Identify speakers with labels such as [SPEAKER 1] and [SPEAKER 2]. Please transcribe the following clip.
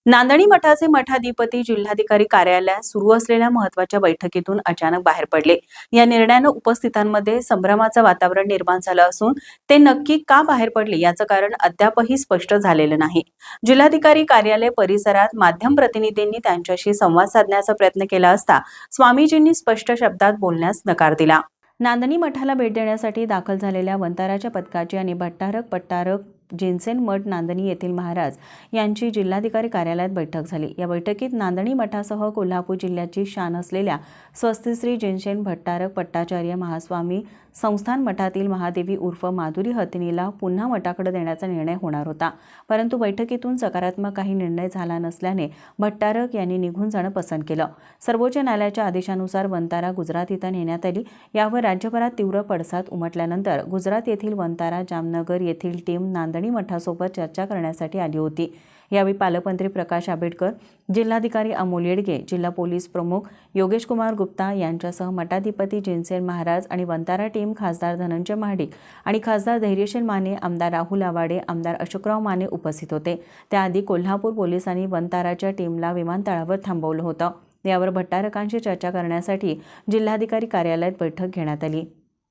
[SPEAKER 1] नांदणी मठाचे मठाधिपती जिल्हाधिकारी कार्यालयात सुरू असलेल्या महत्त्वाच्या बैठकीतून अचानक बाहेर पडले। या निर्णयाने उपस्थितांमध्ये संभ्रमाचं वातावरण निर्माण झालं असून ते नक्की का बाहेर पडले याचं कारण अद्यापही स्पष्ट झालेलं नाही। जिल्हाधिकारी कार्यालय परिसरात माध्यम प्रतिनिधींनी त्यांच्याशी संवाद साधण्याचा प्रयत्न केला असता स्वामीजींनी स्पष्ट शब्दात बोलण्यास नकार दिला। नांदणी मठाला भेट देण्यासाठी दाखल झालेल्या वंताराच्या पथकाची आणि पट्टारक जिनसेन मठ नांदणी येथील महाराज यांची जिल्हाधिकारी कार्यालयात बैठक झाली। या बैठकीत नांदणी मठासह कोल्हापूर जिल्ह्याची शान असलेल्या स्वस्तिश्री जिनसेन भट्टारक पट्टाचार्य महास्वामी संस्थान मठातील महादेवी उर्फ माधुरी हथिनीला पुन्हा मठाकडे देण्याचा निर्णय होणार होता। परंतु बैठकीतून सकारात्मक काही निर्णय झाला नसल्याने भट्टारक यांनी निघून जाणं पसंत केलं। सर्वोच्च न्यायालयाच्या आदेशानुसार वंतारा गुजरात इथं नेण्यात आली। यावर राज्यभरात तीव्र पडसाद उमटल्यानंतर गुजरात येथील वंतारा जामनगर येथील टीम नांदणी मठासोबत चर्चा करण्यासाठी आली होती। यावेळी पालकमंत्री प्रकाश आंबेडकर, जिल्हाधिकारी अमोल येडगे, जिल्हा पोलीस प्रमुख योगेश कुमार गुप्ता यांच्यासह मठाधिपती जिनसेन महाराज आणि वंतारा टीम खासदार धनंजय महाडिक आणि खासदार धैर्यशील माने, आमदार राहुल आवाडे, आमदार अशोकराव माने उपस्थित होते। त्याआधी कोल्हापूर पोलिसांनी वंताराच्या टीमला विमानतळावर थांबवलं होतं। यावर भट्टारकांशी चर्चा करण्यासाठी जिल्हाधिकारी कार्यालयात बैठक घेण्यात आली।